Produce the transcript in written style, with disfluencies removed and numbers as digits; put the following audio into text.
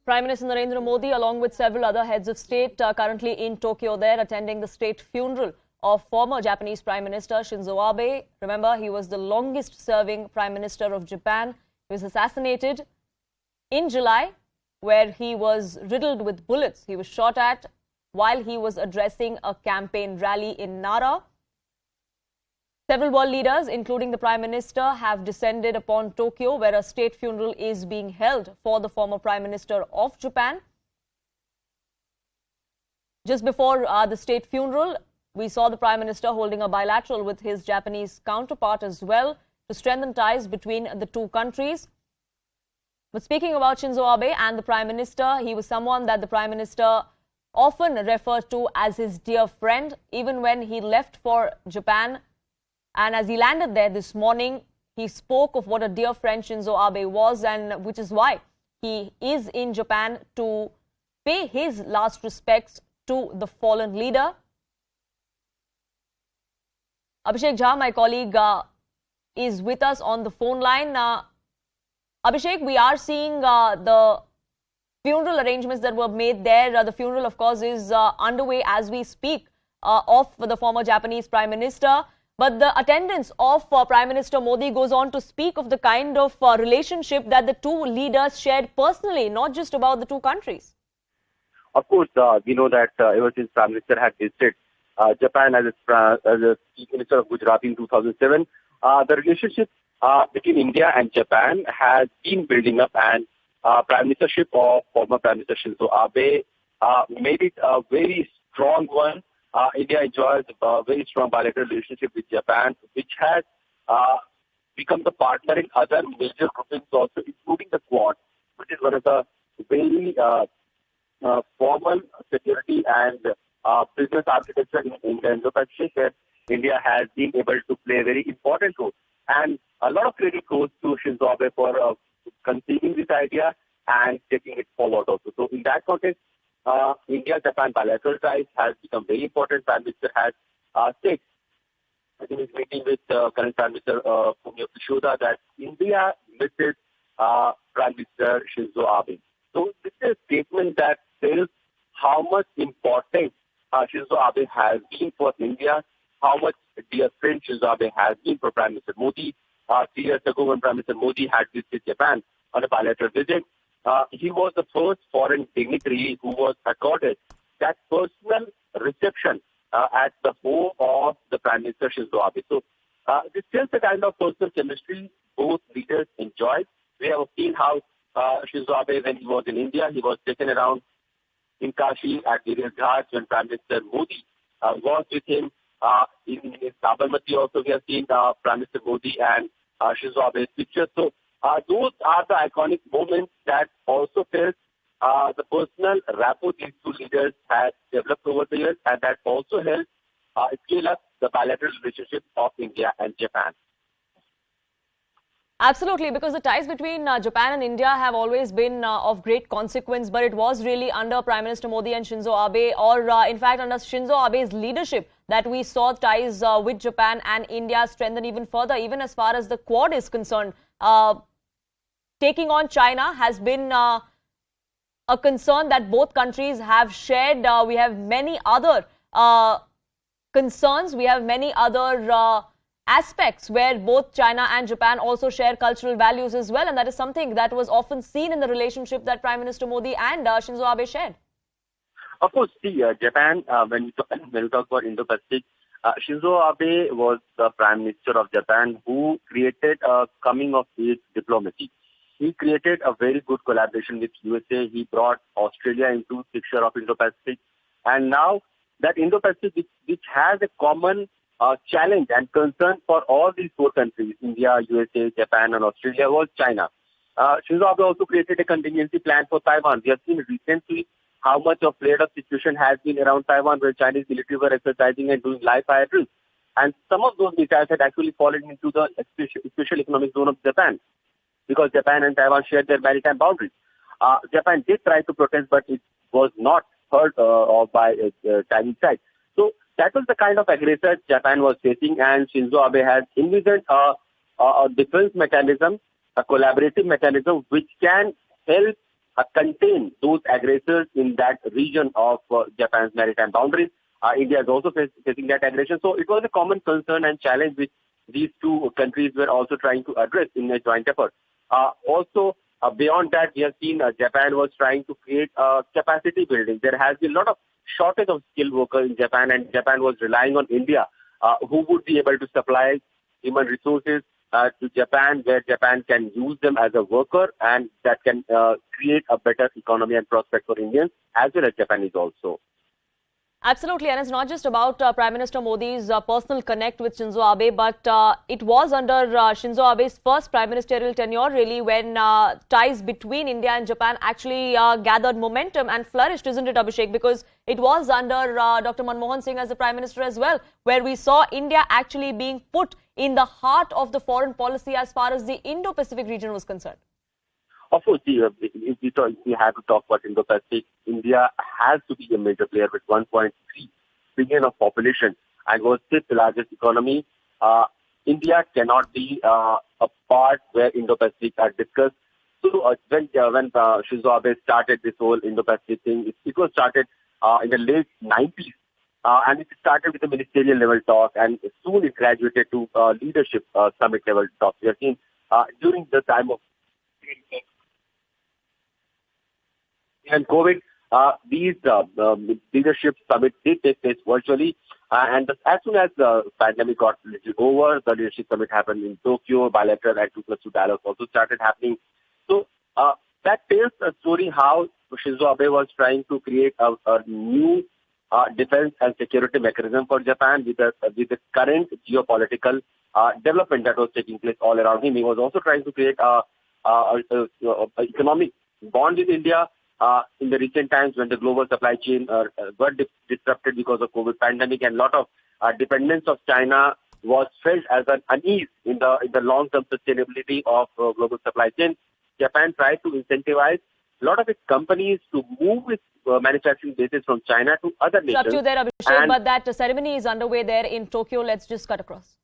Prime Minister Narendra Modi, along with several other heads of state, currently in Tokyo there, attending the state funeral of former Japanese Prime Minister Shinzo Abe. Remember, he was the longest-serving Prime Minister of Japan. He was assassinated in July, where he was riddled with bullets. He was shot at while he was addressing a campaign rally in Nara. Several world leaders, including the Prime Minister, have descended upon Tokyo, where a state funeral is being held for the former Prime Minister of Japan. Just before the state funeral, we saw the Prime Minister holding a bilateral with his Japanese counterpart as well to strengthen ties between the two countries. But speaking about Shinzo Abe and the Prime Minister, he was someone that the Prime Minister often referred to as his dear friend, even when he left for Japan. And as he landed there this morning, he spoke of what a dear friend Shinzo Abe was, and which is why he is in Japan to pay his last respects to the fallen leader. Abhishek Jha, my colleague, is with us on the phone line. Abhishek, we are seeing the funeral arrangements that were made there. The funeral, of course, is underway as we speak of the former Japanese Prime Minister. But the attendance of Prime Minister Modi goes on to speak of the kind of relationship that the two leaders shared personally, not just about the two countries. Of course, we know that ever since Prime Minister had visited Japan as a Chief Minister of Gujarat in 2007, the relationship between India and Japan has been building up, and Prime Ministership of former Prime Minister Shinzo Abe made it a very strong one. India enjoys a very strong bilateral relationship with Japan, which has become the partner in other major groupings also, including the Quad, which is one of the very formal security and business architecture in the Indo-Pacific, where India has been able to play a very important role. And a lot of credit goes to Shinzo Abe for conceiving this idea and taking it forward also. So in that context, India-Japan bilateral ties has become very important. Prime Minister has said in his meeting with current Prime Minister Fumio Kishida that India misses Prime Minister Shinzo Abe. So this is a statement that tells how much important Shinzo Abe has been for India, how much dear friend Shinzo Abe has been for Prime Minister Modi. 3 years ago, when Prime Minister Modi had visited Japan on a bilateral visit, he was the first foreign dignitary who was accorded that personal reception at the home of the Prime Minister Shinzo Abe. So this tells the kind of personal chemistry both leaders enjoyed. We have seen how Shinzo Abe, when he was in India, he was taken around in Kashi at various ghats. When Prime Minister Modi was with him in Sabarmati, also we have seen Prime Minister Modi and Shinzo Abe's pictures. So those are the iconic moments that also tells the personal rapport these two leaders have developed over the years, and that also helps scale up the bilateral relationship of India and Japan. Absolutely, because the ties between Japan and India have always been of great consequence, but it was really under Prime Minister Modi and Shinzo Abe, or in fact under Shinzo Abe's leadership, that we saw ties with Japan and India strengthen even further, even as far as the Quad is concerned. Taking on China has been a concern that both countries have shared. We have many other concerns. We have many other aspects where both China and Japan also share cultural values as well. And that is something that was often seen in the relationship that Prime Minister Modi and Shinzo Abe shared. Of course, see, Japan, when we talk about Indo-Pacific, Shinzo Abe was the Prime Minister of Japan who created a coming-of-age diplomacy. He created a very good collaboration with USA. He brought Australia into the picture of Indo-Pacific. And now that Indo-Pacific, which has a common challenge and concern for all these four countries, India, USA, Japan, and Australia, was China. Shinzo Abe also created a contingency plan for Taiwan. We have seen recently how much of flared-up situation has been around Taiwan, where Chinese military were exercising and doing live fire drills. And some of those missiles had actually fallen into the special economic zone of Japan, because Japan and Taiwan shared their maritime boundaries. Japan did try to protest, but it was not heard of by Chinese side. So that was the kind of aggressor Japan was facing, and Shinzo Abe has envisioned a defense mechanism, a collaborative mechanism which can help contain those aggressors in that region of Japan's maritime boundaries. India is also facing that aggression. So it was a common concern and challenge which these two countries were also trying to address in a joint effort. Beyond that, we have seen Japan was trying to create capacity building. There has been a lot of shortage of skilled workers in Japan, and Japan was relying on India, who would be able to supply human resources to Japan, where Japan can use them as a worker, and that can create a better economy and prospect for Indians as well as Japanese also. Absolutely, and it's not just about Prime Minister Modi's personal connect with Shinzo Abe, but it was under Shinzo Abe's first prime ministerial tenure, really, when ties between India and Japan actually gathered momentum and flourished, isn't it, Abhishek? Because it was under Dr. Manmohan Singh as the Prime Minister as well, where we saw India actually being put in the heart of the foreign policy as far as the Indo-Pacific region was concerned. Of course, if we have to talk about Indo-Pacific, India has to be a major player with 1.3 billion of population and was fifth largest economy. India cannot be a part where Indo-Pacific are discussed. So when Shinzo Abe started this whole Indo-Pacific thing, it was started in the late 90s. And it started with a ministerial level talk, and soon it graduated to leadership summit level talk. We have seen during the time of and COVID, these leadership summits did take place virtually. And as soon as the pandemic got a little over, the leadership summit happened in Tokyo, bilateral and 2+2 dialogue also started happening. So that tells a story how Shinzo Abe was trying to create a new defense and security mechanism for Japan with the current geopolitical development that was taking place all around him. He was also trying to create a economic bond with India. In the recent times when the global supply chain got disrupted because of COVID pandemic, and a lot of dependence of China was felt as an unease in the long-term sustainability of global supply chain. Japan tried to incentivize a lot of its companies to move its manufacturing bases from China to other nations. Stop you there, Abhishek, but that ceremony is underway there in Tokyo. Let's just cut across.